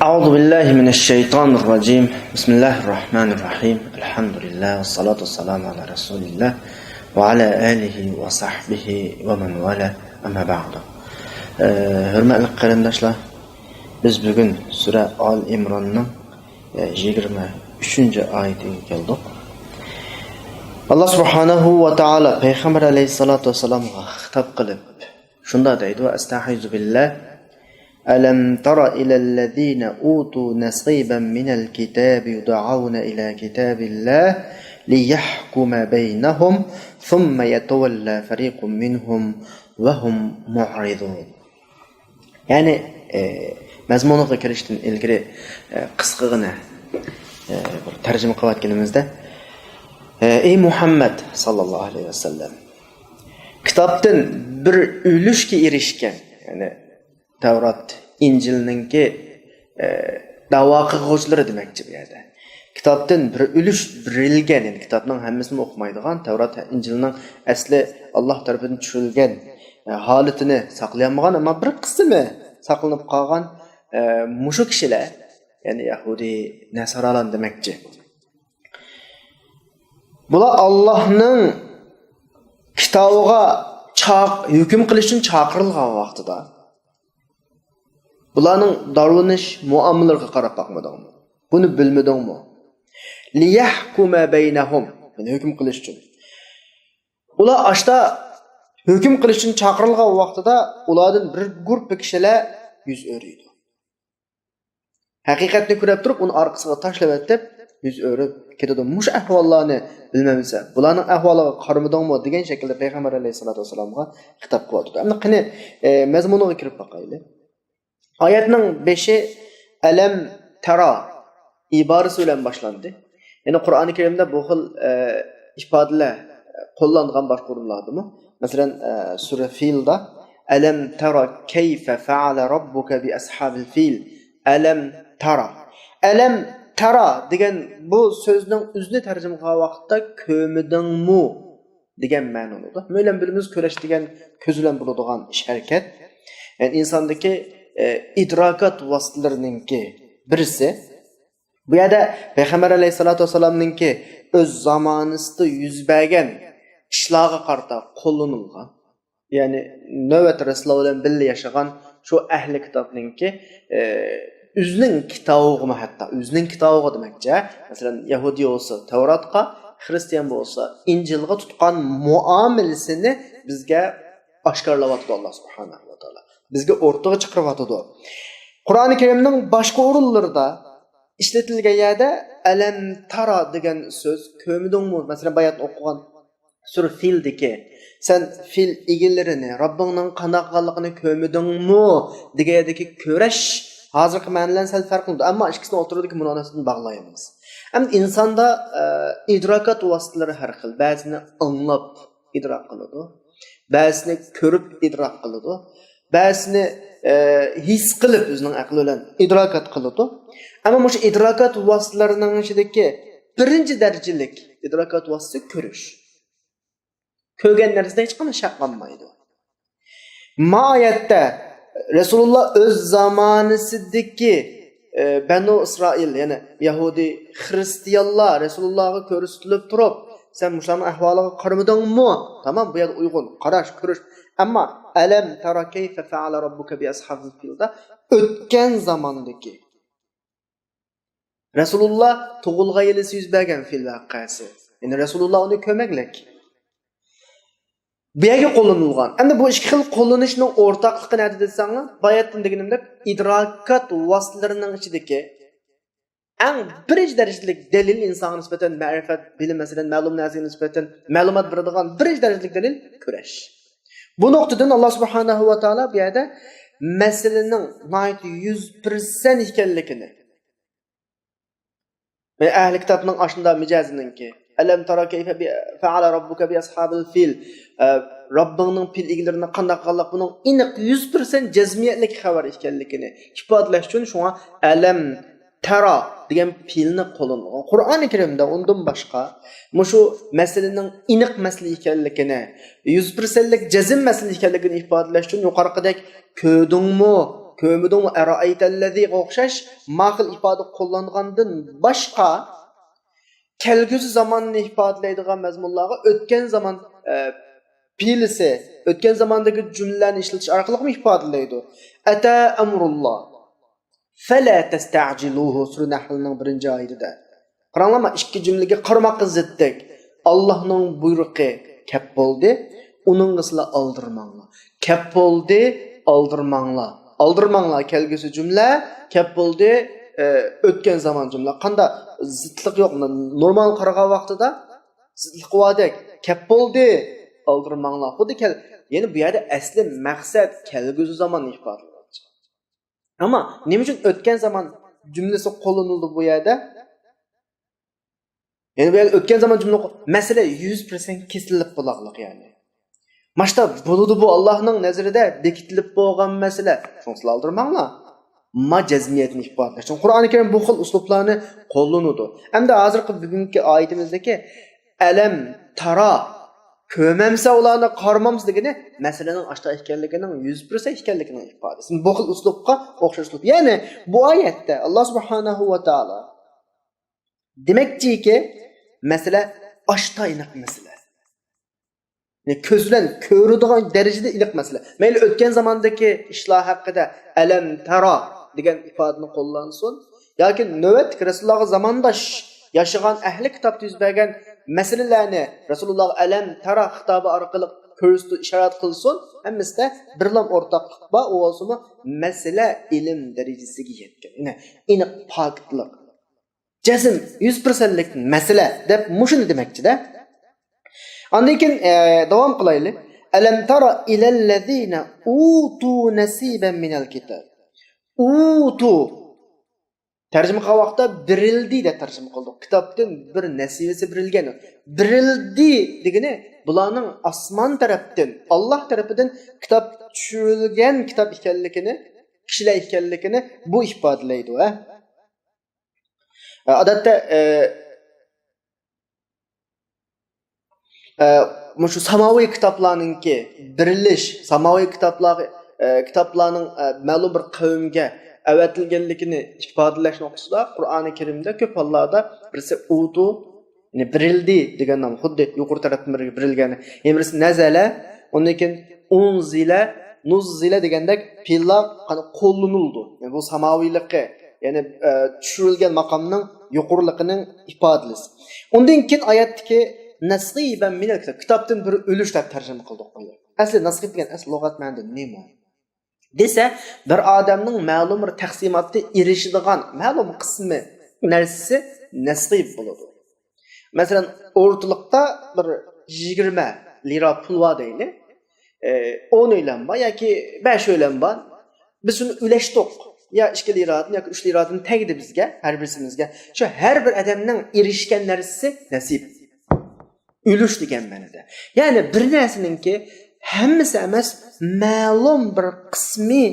أعوذ بالله من الشيطان الرجيم بسم الله الرحمن الرحيم الحمد لله والصلاة والسلام على رسول الله وعلى آله وصحبه ومن والاه أما بعد hurmatli qarindoshlar, biz bugun sura Al Imronning 23-oyatiga keldik. Allah subhanahu va taolo payg'ambar alayhisolatu vasallamga xitob qilib shunda deydi: "Va astaghizu billah ألم تر إلى الذين أوتوا نصيبا من الكتاب يدعون إلى كتاب الله ليحكم بينهم ثم يتولى فريق منهم وهم معرضون." Yani mazmunga kirishdan ilgari qisqagina bir tarjima qilayotganimizda ey Muhammad sallallohu alayhi vasallam, kitobdan bir ulushga erishgan, ya'ni Tavrat, İncil'ninki davo qilguvchilari demakchi bu yerda. Kitobdan bir ulush berilgan, ya'ni kitobning hammasini o'qimaydigan, Tavrat, İncilning asli Alloh tomonidan tushirilgan holatini saqlayolmagan, ammo bir qismi saqlanib qolgan mushu kishilar, ya'ni Yahudi, Nasaralar demakchi. Bular Allohning kitobiga hukm qilish uchun chaqirilgan vaqtida bularning davlanish muomalalariga qarab boqmadingmi? Buni bilmadingmi? Liyahkuma baynahum, yani hukm qilish uchun. Ular ashta hukm qilish uchun chaqirilgan vaqtida ulardan bir guruh kishilar yuz o'riydi. Haqiqatni ko'rib turib, uni orqasiga tashlab o'tib, yuz o'rib ketadi. Mush ahvollarni bilmamsa, bularning ahvoliga qaramadingmi degan shaklda payg'ambar alayhisolatu vasallamga xitob qilyapti. Endi qani mazmuniga kirib boqaylik. Ayetning 5'i Alam tara ibaresi bilan boshlandı. Yani Qur'oni Karimda bu xil ifodalar qo'llangan boshqa o'rinlardami? Masalan, sura Filda Alam tara kayfa fa'ala robbuka bi ashabil fil. Alam tara degan bu so'zning o'zini tarjima qilgan vaqtda ko'midingmi degan ma'noda. Me'lum bilimiz ko'rash degan ko'z bilan bo'ladigan ish harakat. Yani insondagi idrakat vasıtlarınınki birisi. Bu yerda payg'ambar alayhisolatu vasallamninki o'z zamonasida yuz bergan ishlarga qarata qo'llanilgan. Ya'ni navbat Rasululloh bilan birga yashagan shu ahli kitobninki o'zining kitobig'i, hatto o'zining kitobiga demakcha. Masalan, Yahudi bo'lsa Tavratga, Xristian bo'lsa Injilga tutgan muomalasini bizga oshkorlayapti Alloh subhanahu va taolo. Bizga o'rtaga chiqaryapti. Qur'oni Karimning boshqa o'rinlarida ishlatilgan yerda alam tara degan so'z ko'midingmi? Masalan, bayat o'qigan sura Fildagi sen fil egillarini Robbingning qanaqaligini ko'midingmi degandagi ko'rash hozirgi ma'nodan sal farqli. Ammo ikkisini o'rtadagi munosabatni bog'laymiz. Ham insonda idrokat vositalari har xil. Ba'zini anglab idrok qiladi, ba'zini ko'rib idrok qiladi. Ba'zini his qilib o'zining aqli bilan idrokat qiladi. Ammo shu idrokat vositalarining ichidagi birinchi darajalik idrokat vositasi ko'rish. Ko'rgan narsada hech qanday shak qolmaydi. Moyatda Rasululloh o'z zamonisidagi Banu Isroil, ya'ni Yahudi, Xristianlar Rasulullohga ko'rsatilib turib, sen musulmon ahvoliga qaramadingmi? Tamam, bu yerda uyg'un qarash, ko'rish. Amma alam tara kayfa fa'ala robbuka bi ashabil filda o'tgan zamondagi Rasululloh tug'ilgan yili yuz bergan fil voqeasi. Ya'ni Rasululloh uni ko'maklak. Bu yerga qo'llanilgan. Endi bu ikki xil qo'llanishning o'rtaqligi nima desanglar, bayatdan deganimdek idrokat vositalarining ichidagi eng birinchi darajalik dalil insonga nisbatan ma'rifat, bilim, masalan, ma'lum narsaga nisbatan ma'lumot beradigan birinchi darajalik dalil ko'rash. Bu noktadan Allah subhanahu wa taala bu yerda meselenin 100% ekanligini ve ahli kitobning aslında mijazininki alam tara kayfa fa'ala robbuka bi ashabil fil, Robbingning fil egillarini qanday qilgan buning aniq 100% jazmiyatlik xabar ekanligini ifodalash uchun shunga alam tara degan filni qo'llangan. Qur'oni Karimda undan boshqa mushu masalaning aniq masala ekanligini, 100%lik jazm masala ekanligini ifodalash uchun yuqorqidek ko'rdingmi kömüdün era'aytellezî o'xşaş ma'qil ifoda qo'llangandan boshqa kelgusi zamonni ifodalaydigan mazmunlarga o'tgan zaman fiilisi, o'tgan zamandagi jumlalarni ishlatish orqali ham ifodalaydi. Ata amrulloh fala tasta'jiluhu sura Nahlning 1-oyatida. Qaranglar, ikki jumlaga qarama ziddik. Allohning buyrug'i kep bo'ldi, uning sizlar aldirmanglar. Kep bo'ldi, aldirmanglar. Aldirmanglar kelgusi jumla, kep bo'ldi, o'tgan zaman jumla. Qanda zidlik yo'q. Normal qaragan vaqtida zidlik bo'ladek. Kep bo'ldi, aldirmanglar. Xuddi ya'ni bu yerda asli maqsad kelgusi zamanni ifodalaydi. Ammo nima uchun o'tgan zaman jumlasi qo'llanildi bu yerda? Yani bu o'tgan zaman jumla masala 100% kesilib bo'laqliq yani. Mashta bo'ludi bu Allohning nazarida bekitilib bo'lgan masala. Shunisizni aldirmanglar. Ma jazmiyatni ifodalash. Qur'oni Karim bu xil uslublarni qo'llanadi. Hamda hozirgi bugungi oyatimizdagi alam tara ko'mamsa ularni qarmamiz degani masalaning ashta ekanligining 100% ekanligining ifodasi. Bu xil uslubga o'xshash uslub. Ya'ni bu oyatda Alloh subhanahu va taolo demakki mesele aşta iniq mesele. Yani közlen körüdüğün derecede iniq mesele. Meyli ötken zamandaki işler hakkında elem tara degan ifadını qo'llansın. Yoki növbet Rasulullah zamanında yaşayan ehli kitapta yüz bergen meselelerini Rasulullah elem tara hitabı arqılı körüstü işaret kılsın. Hemmisi de birlam ortaklık ba o olsun mesele ilim derecesiga yetken. Yani iniq pakitlik. Cazim 100%'lik mesele deb mushuni demakchi-da. Ondan keyin davom qilaylik. Alam tara ilallazina utu nasiban minal kitab. Utu tarjima qilgan vaqtda birildi deb tarjima qildik. Kitobdan bir nasibasi birilgan. Birildi degani bularning osmon tarafdan, Alloh tarafidan kitob tushirilgan kitob ekanligini, kishilar ekanligini bu ifodalaydi, ha. Odatda şu samaviy kitoblarninki birilish, samaviy kitoblarning ma'lum bir qavmga avatilganligini ifodalash nuqtasida Qur'oni Karimda ko'p hollarda birisi utu, ya'ni birildi degan nom, xuddi yuqori tarafdan birilgani, birisi nazala, undan keyin unzila, nuzzila degandek fe'llar qani qo'llanildi. Yani bu samaviylikka, ya'ni tushirilgan maqomning yuqorligining ifodasi. Undan keyin oyatdagi nasiban minal kitob, kitobdan bir ulush deb tarjima qildik qo'ydi. Asli nasib degan asl lug'at ma'nosi nima? Desa, bir odamning ma'lum bir taqsimotga erishadigan ma'lum qismi narsasi nasib bo'ladi. Masalan, o'rtalikda bir 20 lira pul bor deyli. 10 o'ylan bor yoki 5 o'ylan bor. Biz uni ulashdik. Ya 2 liradan yoki 3 liradan tegdi bizga, har birisimizga. Shu har bir odamning erishgan narsasi nasib. Ulush degan ma'noda. Ya'ni bir narsaninki hammasi emas, ma'lum bir qismi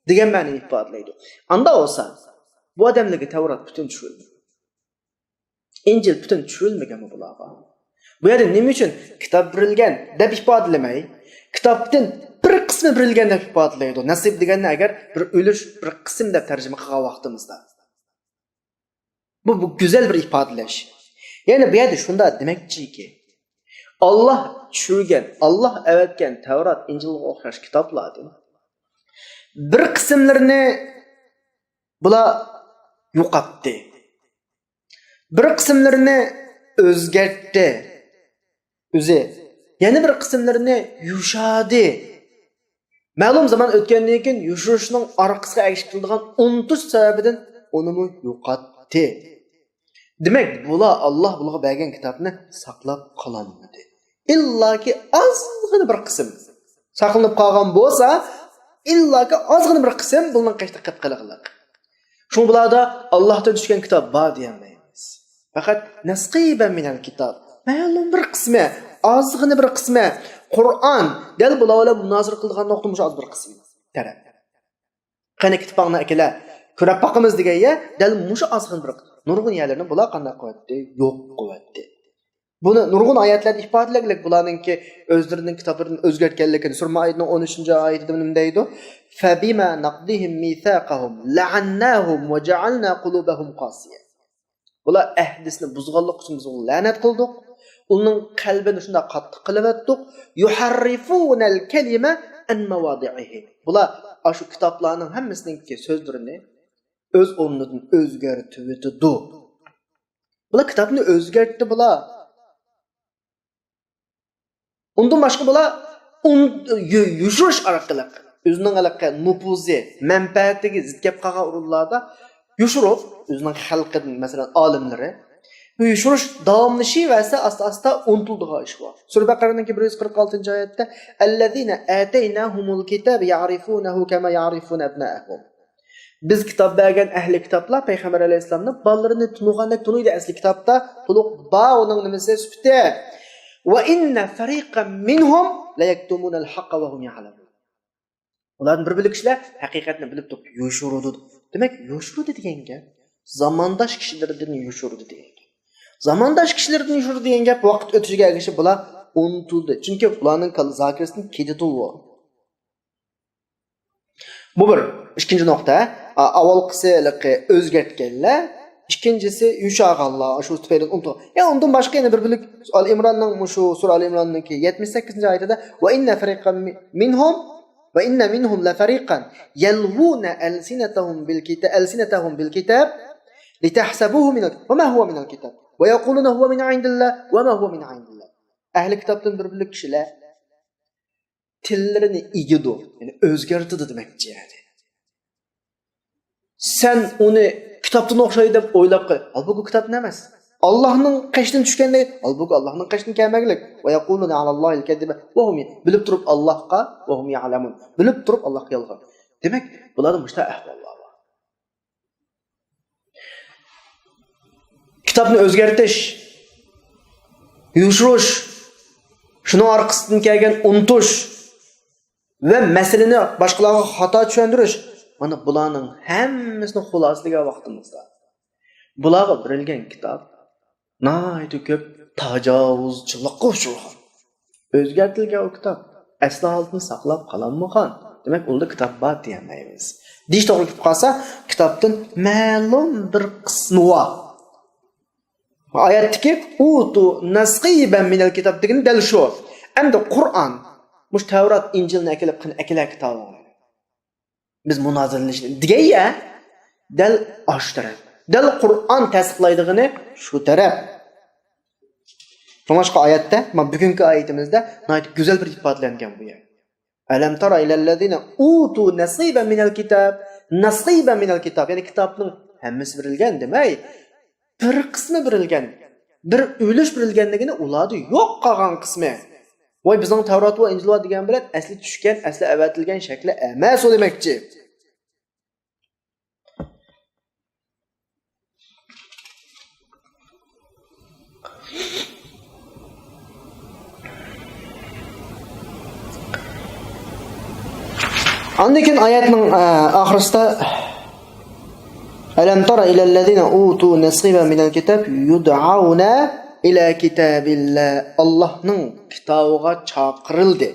degan ma'noni ifodalaydi. Anda olsa, bu odamlarga Tavrat butun tushirildi. Injil butun tushirilmaganmi bularga? Bu yerda nima uchun kitob birilgan deb ifodalamay, kitobdan bir qismi birilgan deb ifodalaydi. Nasib deganni agar bir ulush, bir qism deb tarjima qilgan vaqtimizda. Bu go'zal bir ifodalash. Yani bu yerda shunda demakchiki, Allah tushirgan, Allah avatgan Tavrat, Injilga o'xshash kitoblardan bir qismlarini bular yo'qotdi. Bir qismlarini o'zgartdi. O'zi, yana bir qismlarini yushadi. Ma'lum zaman o'tgandan keyin yushirishning orqasiga erishiladigan unutish sababidan uni yo'qotdi. Demek bular Allah bularga bergan kitobni saqlab qololmadi. Illaki ozgina bir qism saqlanib qolgan bo'lsa, illaki ozgina bir qism bundan qayta qilib qilganlar. Shu bularda Allohdan tushgan kitob bor deyolmaymiz. Faqat nasqiban minal kitob. Ma'lum bir qismi, ozgina bir qismi Qur'on dal bular bilan munozara qilgan nuqta mush oz bir qism taraf. Qani kitobni akalar ko'rib boqamiz degan ya, dal mush ozgina bir nurg'un yerlarni bular qanday qo'yadi? Yo'q qo'yadi. Buni nurg'un oyatlarda ifodalaganlik bularninki o'zlarining kitoblarini o'zgartganligini Sura Ma'idaning 13-oyatida nima deydi? Fabima naqdihim mithaqahum la'annahum wa ja'alna qulubahum qasiya. Bular ahdisni buzganlik uchun biz la'nat qildik. Uning qalbini shunda qattiq qilib etdik. Yuharrifunal kalima an mawadi'ihi. Bular shu kitoblarning hammasining so'zlarini o'z o'rnidan o'zgartirib o'tdi. Bular kitobni o'zgartdi bular. Undan boshqa bular yushirish orqali o'zining alaqqa nupuzi, manfaatiga zid gap qilgan o'rinlarda yushirib, o'zining xalqining masalan olimlari yushirish davomlashavasa asta-asta unutildigan ish bor. Sura Baqaraning 146-oyatda allazina ataynahumul kitab ya'rifunahu kama ya'rifuna abna'ahum. Biz kitob bergan ahli kitoblar payg'ambar alayhisolamning bolalarini tunug'andek tunuydi asli kitobda to'liq ba uning nimasi sifati. Va inna fariqan minhum la yaktumuna al-haqqa wa hum ya'lamun. Ularning bir bilikchilar haqiqatni bilib turib yo'shurudi. Demak, yo'shurudi degan gap zamondosh kishilardan yo'shurudi degan gap. Zamondosh kishilardan yo'shurudi degan gap vaqt o'tishiga ergashib bular unutildi. Chunki ularning zakirasining kedidi bor. Bu bir. Ikkinchi nuqta, avvalqisi o'zgartganlar, ikkinchisi yumshag'anlar, shu tufayli unutib. Ya undan boshqa yana bir bilik Al-Imronning shu Sura Al-Imronning 78-oyatida va inna fariqan minhum va inna minhum la fariqan yalwuna alsinatahum bil kitab litahsabuhu min wa ma huwa min al-kitab wa yaquluna huwa min 'indillah wa ma huwa min 'indillah. Ahli kitobdan bir bilik kishilar tillarini igidu, ya'ni o'zgartirdi demakchi yani. Sen uni kitobdan o'xshaydi deb o'ylab qo'y. Albuki kitob emas. Allohning qashdan tushganda, albuki Allohning qashdan kelmaganlik. Va yaquluna alallohil kadiba va hum bilib turib Allohga va hum ya'lamun. Bilib turib Allohga yolg'on. Demak, bularda mushta ahvollar bor. Kitobni o'zgartirish, yushirish, shuni orqasidan kelgan unutish va masalani boshqalarga xato tushuntirish. Mana bularning hammasini xulosalagan vaqtimizda. Bularga berilgan kitob nihoyat ko'p tajovuzchilikqa uchragan. O'zgartirilgan o kitob asli holatini saqlab qolanmagan. Demak, unda kitob bor demaymiz. Dish to'g'ri kelib qolsa, kitobdan ma'lum bir qismi bor. Oyatdagi utu nasqiban minal kitob degan dal shu. Endi Qur'on, mush Tavrat, Injilni akilib akila kitob. Biz munoziralashni degan dal osh taraf. Dal Qur'on tasdiqlaydigini shu taraf. Boshqa oyatda, mana bugungi oyatimizda nihoyat go'zal bir ifodalangan bu yer. Alam tara ilallazina utu nasiban minal kitab, nasiban minal kitab, ya'ni kitobning hammasi berilgan demay, bir qismi berilgan, bir ulush berilganligini ularda yo'q qolgan qismi. Voy bizning Tavrat va Injil degan bilan asli tushgan, asli avatilgan shakli emas o demakchi. Andikin oyatning oxirisida Alam tara ilallazina utu nasiban minal kitab yud'auna ila kitabillah. Allohning kitobiga chaqirildi.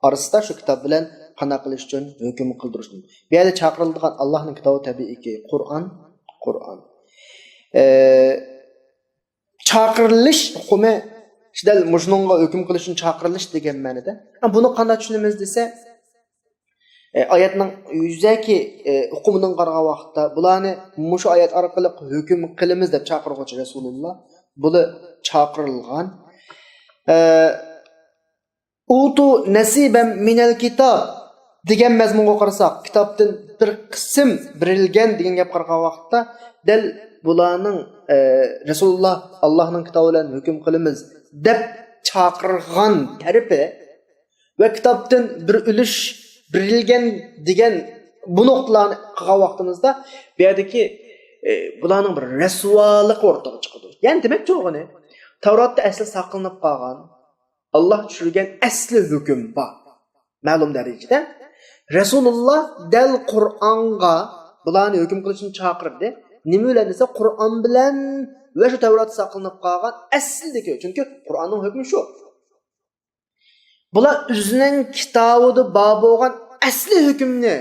Orasida shu kitob bilan qana qilish uchun hukm qildirish. Bu yerda chaqiriladigan Allohning kitobi tabiiyki Qur'on. Chaqirilish hukmi shidal mushunga hukm qilishni chaqirilish degan ma'noda. Buni qanday tushunamiz desa, oyatning yuzaki hukmidan qarag'an vaqtda bularni mushu oyat orqali hukm qilamiz deb chaqiruvchi Rasululloh buni chaqirilgan. Utu nasiban minal kitob degan mazmunga qarasak, kitobdan bir qism berilgan degan gap qarag'an vaqtda dal bularning Rasululloh Allohning kitobi bilan hukm qilamiz deb chaqirgan tarafi va kitobdan bir ulush berilgan degan bu nuqtalarni qilgan vaqtimizda bu yerdagi bularning bir rasvolik o'rtaga chiqadi. Ya'ni demak cho'g'ini Tavratda asli saqlanib qolgan Alloh tushirgan asli hukm bor. Ma'lum darajada Rasululloh dal Qur'onga bularni hukm qilishni chaqirdi. Nima bilan desa Qur'on bilan ve şu Tevrat saqlanıp qalğan əslidəki, çünki Qur'anın hökmü şu. Bular özünün kitabıda bar bolğan əsli hökmni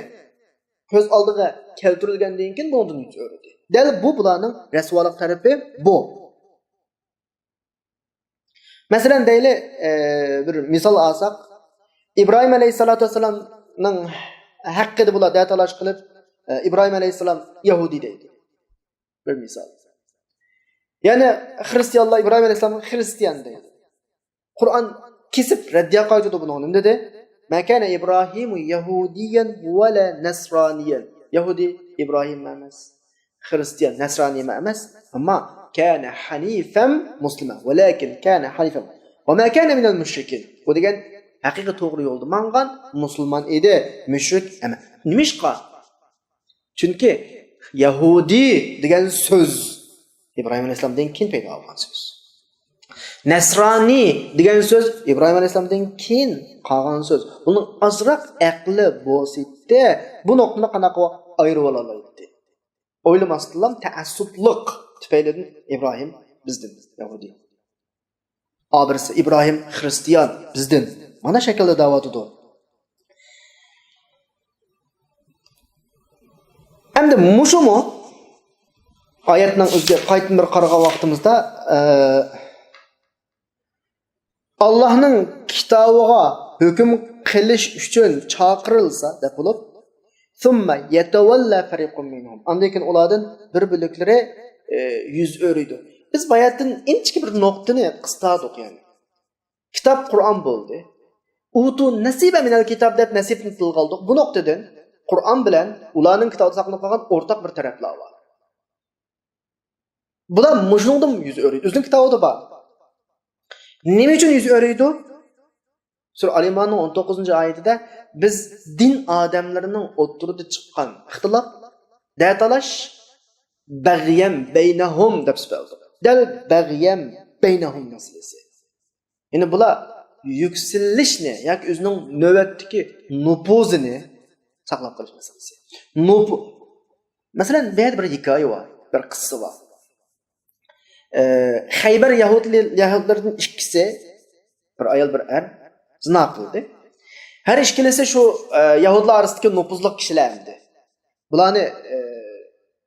göz aldığa keltirilgəndən keyin bundan yüz öyrədi. Dəl bu bularning rəsvalıq tərəfi bu. Məsələn deyli bir misal alsaq, İbrahim aleyhissalatu vesselam'ның haqqıda bular dətalaş qılıb İbrahim aleyhissalam Yahudi deydi. Bir misal. Yani Hristiyanlar İbrahim aleyhissalam Hristiyan deydi. Kur'an kesip reddiya qaytıdı bunu onun dedi. Ma kana İbrahimu Yahudiyan ve la Nasraniyan. Yahudi İbrahim emas. Hristiyan Nasrani emas. Ama kana hanifan muslima. Walakin kana hanifan. Ve ma kana minel müşrikin. Bu degan haqiqiy to'g'ri yo'lda mangan musulmon edi, mushrik emas. Nimishqa? Chunki Yahudi degan so'z İbrahim Aleyhisselam'dan keyin paydo bo'lgan so'z. Nasrani degan so'z İbrahim Aleyhisselam'dan keyin qolgan so'z. Buning azroq aqli bo'lsa, bu nuqtani qanaqa ayirib ola oladi. O'ylamasdan ta'assublik tufaylidan İbrahim bizdan Yahudi. Abirsi İbrahim Hristiyan bizdan. Mana şekilde davatıdır. Hem de muşu mu? Ayetinin özge qaytın bir qarağa vaqtimizda Allah'ın kitabıga hüküm qilish uchun chaqirilsa deb bo'lib, "Thumma yatawalla fariqun minhum." Ondan keyin ulardan bir bo'liklari yuz o'riydi. Biz bayatdan inchki bir nuqtani qisqardik yani. Kitap Kur'an bo'ldi. Utu nasiba minal kitab deb nasibni tilga oldik. Bu nuqtadan Qur'on bilan ularning kitobida saqlanib qolgan o'rtaq bir taraflar bor. Bular mujnundan yuz o'riydi. O'zining kitobida bor. Nima uchun yuz o'riydi? Sura Al-Imronning 19-oyatida biz din odamlarining o'ttirida chiqqan ixtilof, da'talash bag'yam baynahum deb so'zladik. Dal bag'yam baynahum masalasi. Ya'ni bular yükselişni, yoki o'zining navbatdagi nupuzini saqlab qolish masalasi. Masalan, bu yerda bir hikoya bor, bir qissa bor. Xaybar Yahudlardan ikkisi, bir ayol bir er zina qildi. Her ikkilisi shu Yahudlar orasidagi nupuzli kishilar edi. Bularni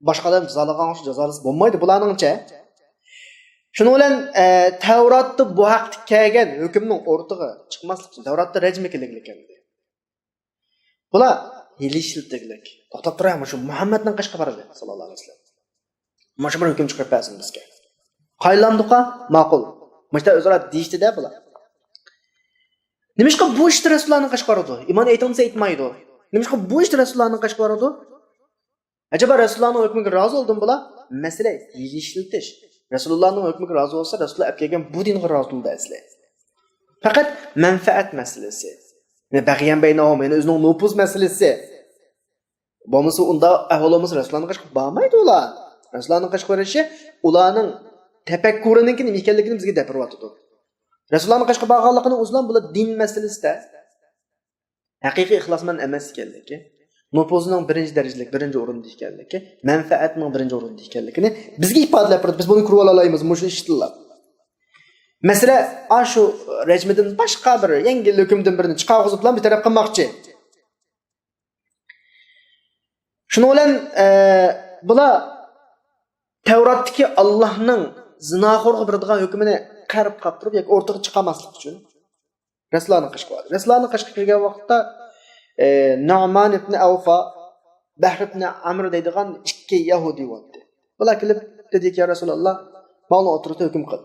boshqalar jazolagan jazolasi bo'lmaydi bularningcha. Shuning bilan Tavratda bu haqda kelgan hukmning o'rtig'i chiqmaslik uchun Tavratda rajm ekanligini edi. Bular hilishiltiklik. To'xtab turaymi shu Muhammadning qashqabarida sallallohu alayhi vasallam. Mana shu bir hukm chiqarib bersin bizga. Qaylandiqa ma'qul. Mana o'zaro deyishdi-da bular. Nimishqa bu ishni Rasulullohning qashqaridi? Iymon aytolmasa aytmaydi. Nimishqa bu ishni Rasulullohning qashqaridi? Acaba Rasulullohning hukmiga rozi oldimi bular? Masala hilishiltish. Rasulullah'ın hükmüne razı olsa Resulullah əpkəgən bu dinə razılıqdır əsli. Fəqət mənfəət məsələsi. Yəni bəğiyən beynəhum, yəni özünün nupuz məsələsi. Bolmasa onda əhvalımız Resulullah'ın qaşqı bağmaydı olar. Resulullah'ın qaşqı verişi ularning təfəkkürünün nima ekanligini bizga gapirib Resulullah'ın qaşqı bağğanlığını uzlan bular din məsələsidə haqiqiy ixlosman emas ekanligi. Nupuzning birinchi darajalik, birinchi o'rinda ekanligi, manfaatning birinchi o'rinda ekanligini bizga ifodalab turadi. Biz buni ko'rib olaymiz, mush ishtilab. Masalan, shu rejimdan boshqa bir yangi hukmdan birini chiqarib bilan bir taraf qilmoqchi. Shuning bilan bular Tavratdagi Allohning zinoxo'rga beradigan hukmini qarib qolib turib, yoki o'rtaga chiqarmaslik uchun Rasulullohning qashqi bor. Rasulullohning qashqi kelgan vaqtda Nu'man ibn Awfa, Bahr ibn Amr deydigan ikki Yahudi bo'ldi. Bular kelib dedi ki Rasululloh, ma'lum o'tirib hukm qil.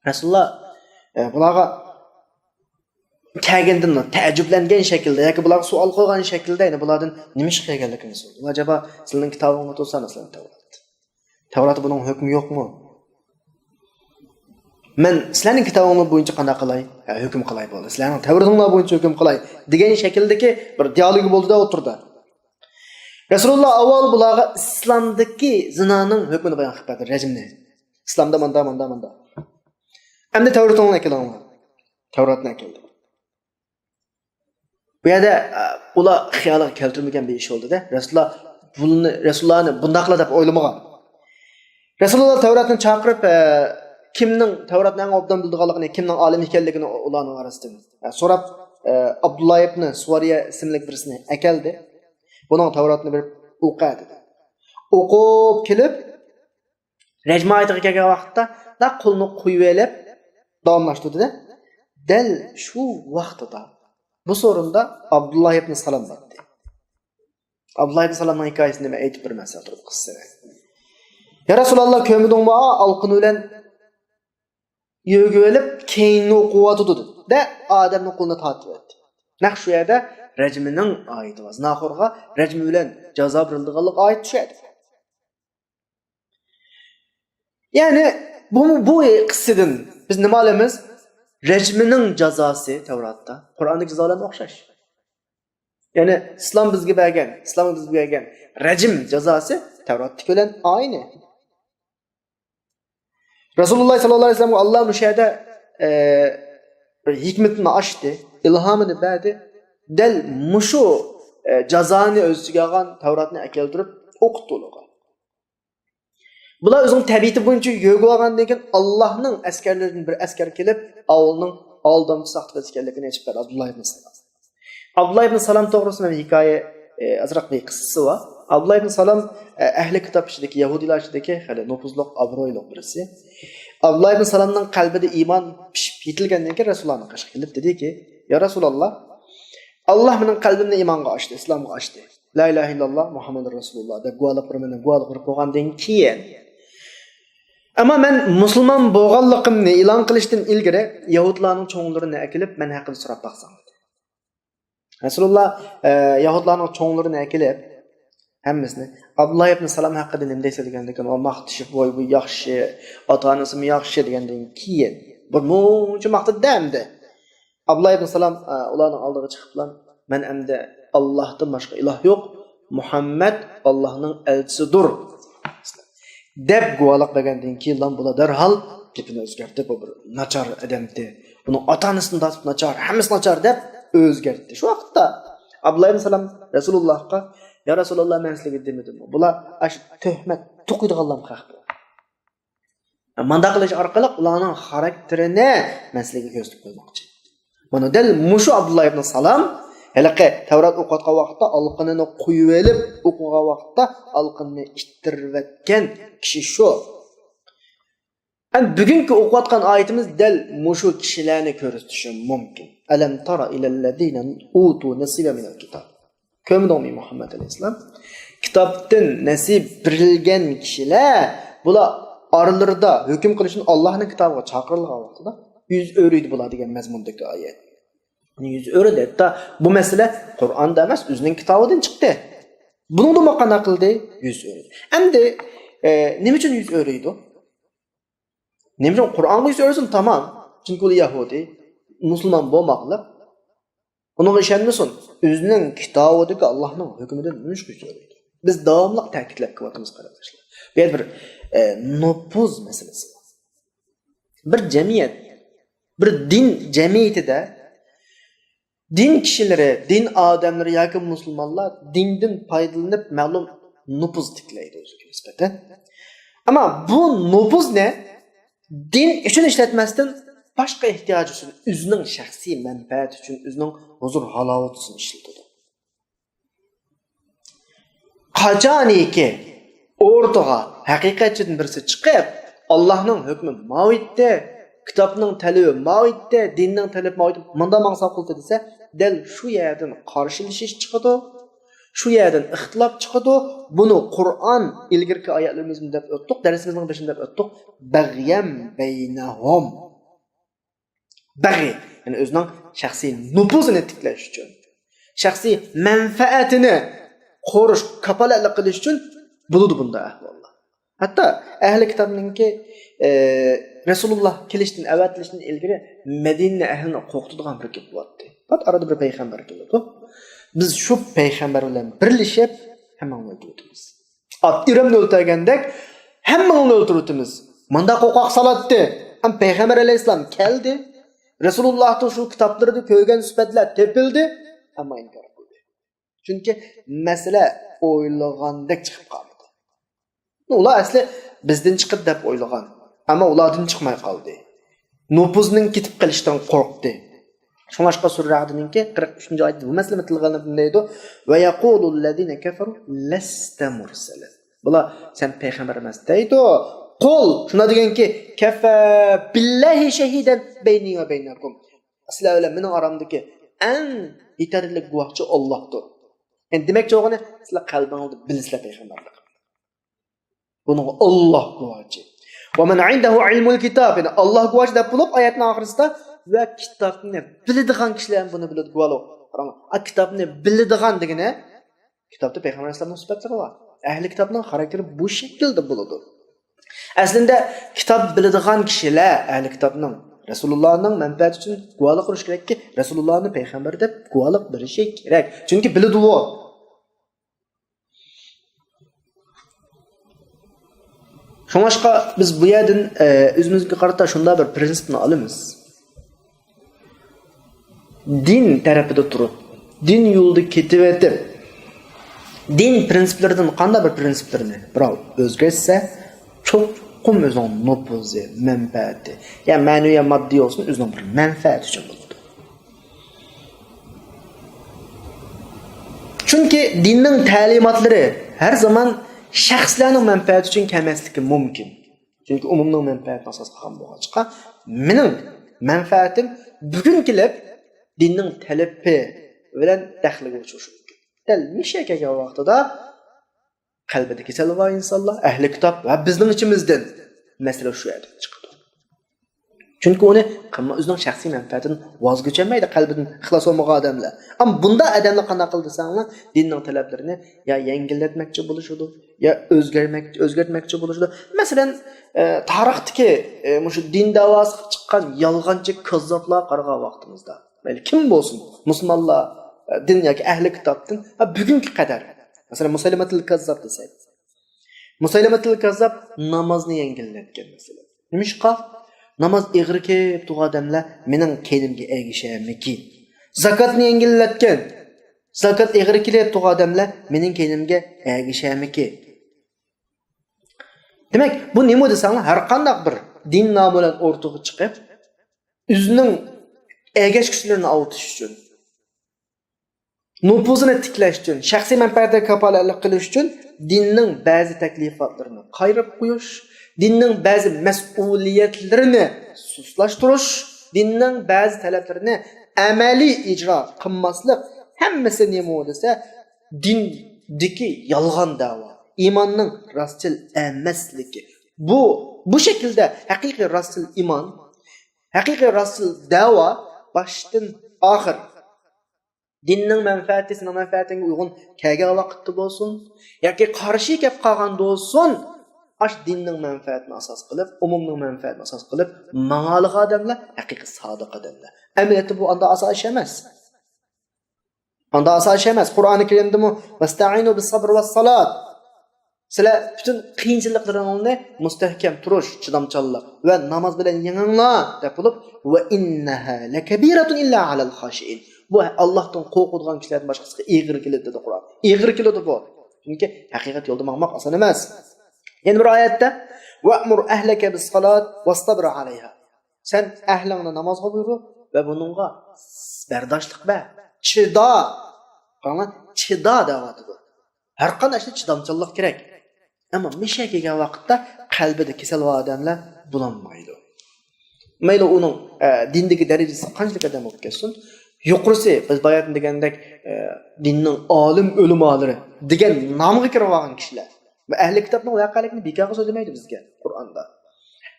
Rasululloh bularga kelgandan ta'jublangan shaklda yoki bularga savol qo'ygan shaklda, ya'ni bulardan nima ish qilganligini so'radi. Acaba sizning kitobingiz bo'lsa, masalan, Tavrat buning hukmi yo'qmi? Men sizlarning kitobingiz bo'yicha qanday qilay? Hukm qilay bo'ldi. Sizlarning Tavratinglar bo'yicha hukm qilay degan shakldagi bir dialog bo'ldi-da o'tirdi. Rasululloh avval bularga islomdagi zinoning hukmini bayon qilib berdi, rejimni. Islomda manda. Endi Tavratingni kelinglar. Tavratni keldi. Bu yerda ular xiyoliga keltirmagan bir ish bo'ldi-da. Rasulullohni bunday qiladi deb o'ylamagan. Rasululloh Tavratni chaqirib, kimning Tavratni eng obdan bildiganligini, kimning olim ekanligini ularning orasidan so'rab, Abdullah ibn Suvariya ismli birisini akeldi. Buning Tavratni bir o'qidi. O'qib kelib, rejma aytiga kelgan vaqtda da qo'lni qo'yib olib davomlashtirdi. Dal shu vaqtida bu so'rinda Abdullah ibn Salam bo'ldi. Abdullah ibn Salamning hikoyasini men aytib bermasam turib qissani. Ya Rasululloh ko'midingmi alqini bilan yog'ib olib keyinni o'qiyotdi dedi. Da odamning qo'lini tortib oldi. Naq shu yerda rajmining oyati bor. Zinaxorga rajmi bilan jazo berilganlik oyat tushadi. Yani bu qissadan biz nima olamiz? Rajmining jazosi Tavratda Qur'ondagi jazolarga o'xshash. Yani islom bizga bergan rajm jazosi Tavratda bilan aynı. Rasululloh sallallohu alayhi vasallam Allah bu şeyde hikmetini açtı, ilhamını verdi. Del muşu cazani özüge algan Tavratni akeldirib o'qitdi ularga. Bular o'zining tabiati bo'yicha yo'q olgandan keyin Allohning askarlaridan bir askar kelib, avulning oldingi saqt askarligini aytib berdi Abdullah ibn Salam. Abdullah ibn Salam to'g'risida bir hikoya azroq bir qissasi bor. Abdullah ibn Salam ahli kitob ichidagi Yahudilar ichidagi hali nopuzliq, obro'yli birisi. Abdullah ibn Salamning qalbida iymon pishib yetilgandan keyin Rasulullohga qarshi kelib dediki, "Ya Rasululloh, Allah mening qalbimni iymonga ochdi, islomga ochdi. La ilaha illalloh Muhammadur Rasululloh deb guvohlik qilib qo'ygandan keyin ama men musulmon bo'lganligimni e'lon qilishdan ilgari Yahudlarning cho'nglarini akilib, men haqida so'rab baqsam." Rasululloh Yahudlarning cho'nglarini akilib hammasini Abdullah ibn Salam haqida nima deysa degandan keyin, "O maqtishib, voy bu yaxshi, ota-onasimi yaxshi" degandan keyin bir muncha maqtadamdi. Abdullah ibn Salam ularning oldiga chiqiblar, "Men endi Allohdan boshqa iloh yo'q, Muhammad Allohning elchisidir" deb guvohlik bergandan keyin bular darhol gapini o'zgartirib, bu bir nachar odamdi. Buni ota-onasini tasib nachar, hammasi nachar deb o'zgartirdi. Shu vaqtda Abdullah ibn Salam Rasulullohga, "Ya Rasululloh, men sizga demadim. Bular ash tuhmat to'qiydiganlarni haqi. Manda qilish orqali ularning xarakterini men sizga ko'rsatib qo'ymoqchi." Mana dal mushu Abdullah ibn Salam halaqa Tavrat o'qiyotgan vaqtda alqinini qo'yib olib, o'qigan vaqtda alqinni ittirib etgan kishi shu. Bugungi o'qiyotgan oyatimiz dal mushu kishilarni ko'rsatishi mumkin. Alam tara ilallazina utu nasiba minal kitob. Ko'mdingmi Muhammad alayhisalom? Kitobdan nasib berilgan kishilar bular oralarida hukm qilishni Allohning kitobiga chaqirilgan vaqtida yüz öğreydi bular degan mazmundagi oyat. Yüz öğredi. Hatta bu mesele Qur'onda emas, o'zining kitobidan chiqdi. Buni nima qana qildi? Yüz öğredi. Endi nima uchun yüz öğreydi? Nima uchun Qur'onga yüz öğretsin? Tamam. Çünkü u Yahudi, musulmon bo'lmoqli. Uning ishonmasin. O'zining kitobidagi Allohning hukmidan nima o'raydi. Biz davomli ta'kidlab qo'yamiz qardoshlar. Bu bir nopuz masalasi. Bir jamiyat, bir din jamiyatida din kişileri, din adamları yoki musulmonlar dindan foydalanib ma'lum nupuz tiklaydi o'ziga nisbatan. Ama bu nupuz ne? Din uchun ishlatmasdan boshqa ehtiyoj uchun, o'zining shaxsiy manfaati uchun, o'zining huzur halovat uchun ishlatadi. Qachoniki o'rtaga haqiqatchidan birisi chiqib, Allohning hukmi mavitda, kitobning talabi mavitda, dinning talabi mavitda menda maqsad qildi desa, dal shu yerdan qarshilashish chiqadi. Shu yerdan ixtilof chiqadi. Buni Qur'on ilgirki oyatlarimizda deb o'tdik, darsimizning boshida o'tdik. Bag'yam baynahum. Bag'i, ya'ni o'zining shaxsiy nupuzini tiklash uchun, shaxsiy manfaatini qo'rish, kapolatlik qilish uchun bo'ladi bunda ahvollar. Hatto ahli kitobningki Rasululloh kelishdan avatlishdan ilgari Madina ahlini qo'rqitadigan bir gap bo'ldi. Faqat arada bir payg'ambar keldi. Biz shu payg'ambar bilan birlashib hammani o'ldiramiz. Iramni o'ltirgandek hammani o'ldiramiz. Manda qo'rqoq salatdi. Ham payg'ambar alayhisalom keldi. Rasulullohning shu kitoblarida ko'rgan sifatlar tepildi, ammo inkor qildi. Chunki masala o'ylagandek chiqib qoldi. Ular asli bizden chiqib deb o'ylagan. Ammo ulardan chiqmay qoldi. Nupuzning ketib qolishdan qo'rqdi. Shunga surradinki 43-oyatda bu masala tilg'anib deydi va yaqulul ladina kafaru lasta mursala. Bular sen payg'ambar emas deydi. Qul shuna deganki kafa billahi shahidan bayni va baynakum. Sizlar bilan mening oramdagi eng yetarli guvohchi Allohdir. Endi demakchi o'g'ini sizlar qalbingizda bilisizlar payg'ambarlik. Buni Alloh guvohchi. Va man 'indahu 'ilmul kitob. Alloh guvohchi deb bo'lib oyatning oxirida va kitobni biladigan kishilar buni biladi guvoh. Qarang, kitobni biladigan degani kitobda payg'ambar alayhisolamning sifatlari bor. Ahli kitobning xarakteri bu shaklda bo'ladi. Aslida kitob biladigan kishilar ahli kitobning Rasulullohning manfaati uchun guvohlik qilish kerakki, Rasulullohni payg'ambar deb guvohlik berishi kerak. Chunki biladi u. Shunga biz bu yerdan o'zimizga qarata shunday bir prinsipni olamiz. Din tarafida turib, din yo'lida ketib etib, din prinsiplaridan qanday bir prinsiplarni birov o'zgarsa, cho'qim o'zining nupuzi, manfaati, ya ma'naviy ya moddiy olsun o'zining bir manfaati uchun bo'ladi. Chunki dinning ta'limotlari har zaman shaxslarning manfaati uchun kelmasligi mumkin. Chunki umumning manfaatini asos qilgan bo'lgancha, mening manfaatim bugun kelib dinning talabi bilan daxliga o'chishi mumkin. Dal misha kelgan vaqtida qalbida kasal va insonlar ahli kitob va bizning ichimizdan masala shu yerda chiqadi. Chunki uni qilma o'zining shaxsiy manfaatidan voz kechmaydi qalbidan ixlos olmagan odamlar. Ammo bunda odamlar qanday qildi desanglar, dinning talablarini ya yengillatmoqchi bo'lishadi, ya o'zgartmoqchi bo'lishadi. Masalan, tarixdagi shu din da'vosi chiqqan yolg'onchi ko'zzoblar qarg'a vaqtimizda. Mayli kim bo'lsin, musulmonlar, din yoki ahli kitobdan bugungi qadar. Masalan, Musaylamatul Kazzab desak. Musaylamatul Kazzab namozni yengillatgan masalan. Nimishqa namoz ig'ri kelib turgan odamlar mening kelimga ergishamiki. Zakotni yengillatgan. Zakot ig'ri kelib turgan odamlar mening kelimga ergishamiki. Demak, bu nima desanglar, har qanday bir din nomi bilan o'rtaga chiqib, o'zining ergash kuchlarini avutish uchun, nupuzini tiklash uchun, shaxsiy manfaatga kafolatlik qilish uchun dinning ba'zi taklifotlarini qayrib qo'yish, dinning ba'zi mas'uliyatlarini suslashtirish, dinning ba'zi talablarini amaliy ijro qilmaslik hammasi nima desa, dindagi yolg'on da'vo, iymonning rostchil emasligi. Bu shaklda haqiqiy rostchil iymon, haqiqiy rostchil da'vo boshdan oxir dinning manfaati, sening manfaatingga uyg'un kelgan vaqtda bo'lsin yoki qarshi kelib qolgan bo'lsin, ash dinning manfaatini asos qilib, umumning manfaatini asos qilib, ma'aliq odamlar haqiqiy sodiq odamlar. Amaliyotda bu anda asos emas. Anda asos emas. Qur'oni Karimda "Vasta'inu bis-sabr was-salat" sizlar bütün qiyinchiliklarni mustahkam turish, chidamchanlik va namoz bilan yenginglar deb bo'lib, "Va innaha lakabiratun illa 'alal khashiin." Bu Allohdan qo'rqadigan kishilardan boshqasiga ig'ir keladi dedi Qur'on. Ig'ir keladi bu. Chunki haqiqat yo'lda maqmoq oson emas. Yana bir oyatda "Va'mur ahlaka bis-salat wastabir 'alayha." Sen ahlingni namozga buyur va buningga bardoshlik ber. Chida. Qana chida da'vati bu. Har qanday ishda chidamchanlik kerak. Ammo misha kelgan vaqtda qalbida kasal va odamlar bulanmaydi. Mayli uning dindagi darajasi qanchalik odam bo'lib ketsin, yuqorisi biz bayat degandek dinning olim ulamolari degan nomga kirib olgan kishilar va ahli kitobning voqealikni bekorga so'zlamaydi bizga Qur'onda.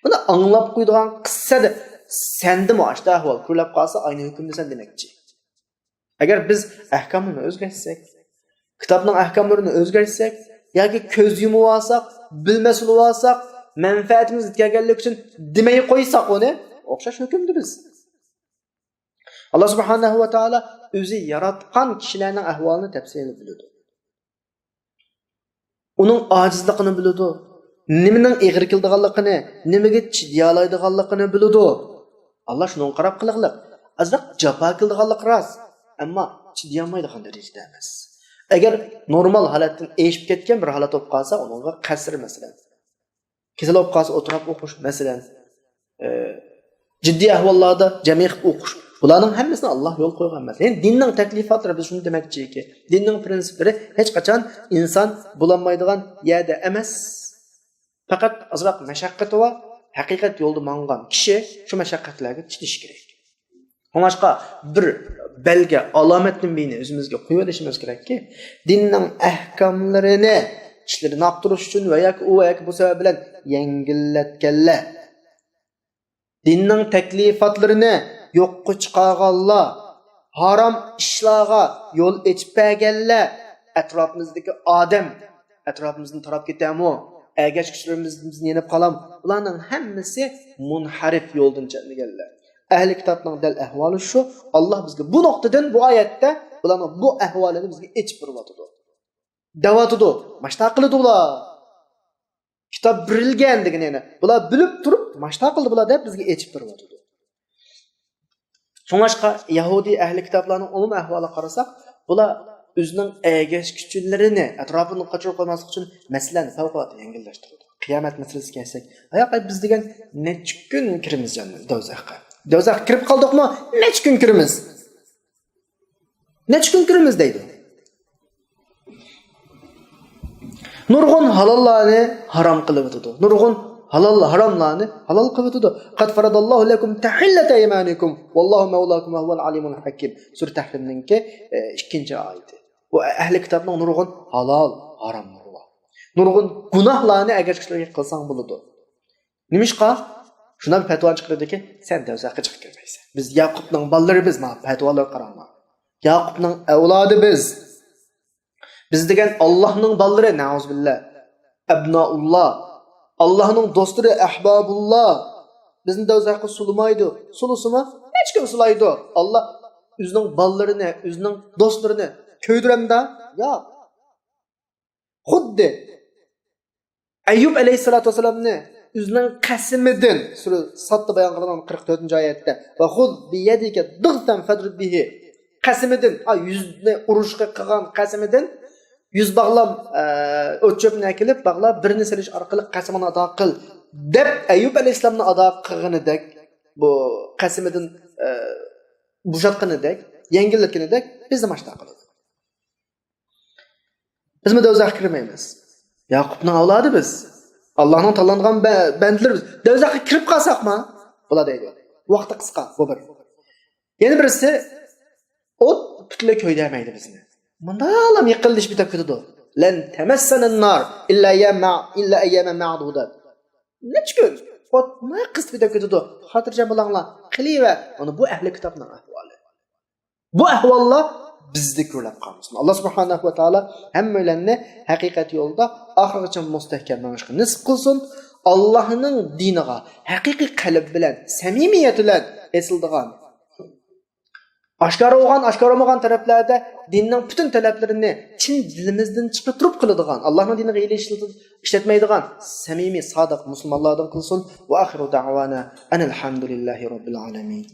Buni anglab qo'ydigan qissada senda muashta ahvol ko'rlab qolsa ayni hukmni sen demakchi. Agar biz ahkomni o'zgartsak, kitobning ahkomlarini o'zgartsak yoki ko'z yumib olsak, bilmasib olsak, manfaatimiz yetganlik uchun demay qo'ysak uni, o'xshash hukmdir biz. Allah subhanahu va taolo o'zi yaratgan kishilarning ahvolini tafsilli biladi. Uning ojizligini biladi. Nimaning ig'ir keldiganligini, nimaga chidayolaydiganligini biladi. Allah shuni qarab qiliqliq. Azroq jafo qildiganlik rost, ammo chidayolmaydigan darajada emas. Agar normal holatdan eshib ketgan bir holat bo'lib qolsa, unga qasr masalan. Kasal bo'lib qolsa o'tirib o'qish masalan, jiddiy ahvollarda jami qilib o'qish. Bularning hammasini Alloh yo'l qo'ygan emas. Endi dinning taklifatlari biz shuni demoqchiki, dinning prinsiplari hech qachon inson bulanmaydigan yerda emas. Faqat azroq mashaqqati va haqiqat yo'lda mangan kishi shu mashaqqatlarga chidish kerak. Onashqa bir belge alametnin birini özümüzge koyuverişimiz gerekki, dinning ahkamlarini işlerini yaptırış için veya bu sebep bilen yengilletkenler, dinning teklifatlarını yo'qqa chiqarganlar, haram ishlarga yo'l etpaganlar, atrofimizdagi odam, atrofimizni tarab ketamo, ergash kuchlarimizni yenib qolam, ularning hammasi munharif yo'ldan chiqmaganlar. Ahli kitobning dal ahvoli shu, Alloh bizga bu nuqtadan bu oyatda ularning bu ahvolini bizga ichib beribdi. Davatidu, mashta qildi ular. Kitob birilgan degan yana. Bular bilib turib, mashta qildi bular deb bizga ichib beribdi. So'ngashqa Yahudi ahli kitoblarning umum ahvoliga qarasak, bular o'zining ergash kuchlarini atrofini qochirib qo'ymaslik uchun masalan favqulodda yengillashtirdi. Qiyomat masalasi kelsak, oyoq biz degan necha kun kiramiz jannat do'zaxga. Do'zax kirib qoldikmi? Necha kun kiramiz? Necha kun kiramiz deydi. Nurg'un halollarni harom qilib o'tdi. Nurg'un haromlarni halol qilib o'tdi. Qad faradallohu lakum tahillata aymanikum vallohu mavlakum va huval alimul hakim. Sura Tahrimning 2-oyati. Bu ahli kitobning nurg'un halol, haromlar bor. Nurg'un gunohlarni agar kishilarga qilsang bo'ladi. Nimishqa? Shuna bir fatvo chiqardiki, sen do'zaxga chiqib kirmaysan. Biz Yaqubning bolalari biz, mana fatvolar qaranglar. Yaqubning avlodi biz. Biz degan Allohning bolalari, nauzubillah. Abnaulloh. Allohning do'stlari, ahbabulloh. Bizni do'zaxga sulamaydi. Sulusimi? Hech kim sulaydi. Alloh o'zining bolalarini, o'zining do'stlarini ko'ydiramda? Yo'q. Xuddi Ayyub alayhisolatu vasallamni o'zining qasimidan sura Sotda bayon qilingan 44-oyatda va xud bi yadika dughtan fadrib bihi qasimidan yuzni urushga qilgan qasimidan yuz bog'lam o'chobni akilib bog'lab birini silish orqali qasamini ado qil deb Ayyub alayhisalomni ado qilganidek bu qasimidan bo'shatganidek yengillatganidek bizni mashta qiladi. Biz do'zaxga kirmaymiz. Yaqubning avlodi biz. Allohning tanlangan bandlar biz. Do'zaxga kirib qolsaqmi? Bular deydi. Vaqti qisqa bu bir. Yana birisi o't butunlay ko'ydirmaydi bizni. Bunda alam yiqilish bitib ketadi. Lan tamassanan nar illa ayyaman ma'dudat. Necha kun o't qist bitib ketadi. Xotirjam bo'linglar. Qiliva. Ana bu ahli kitobning ahvoli. Bu ahvollar bizni ko'rib qolmasin. Alloh subhanahu va taolo hammalarni haqiqat yo'lda oxirigacha mustahkamlanishga nasib qilsin. Allohning diniga haqiqiy qalb bilan, samimiyat bilan esildigan oshkora bo'lgan, oshkora bo'lmagan taraflarda dinning butun talablarini chin dilimizdan chiqib turib qiladigan, Allohning diniga ishlatmaydigan samimiy, sodiq musulmonlardan qilsin. Va axiru da'vana anil hamdulillahi robbil alamin.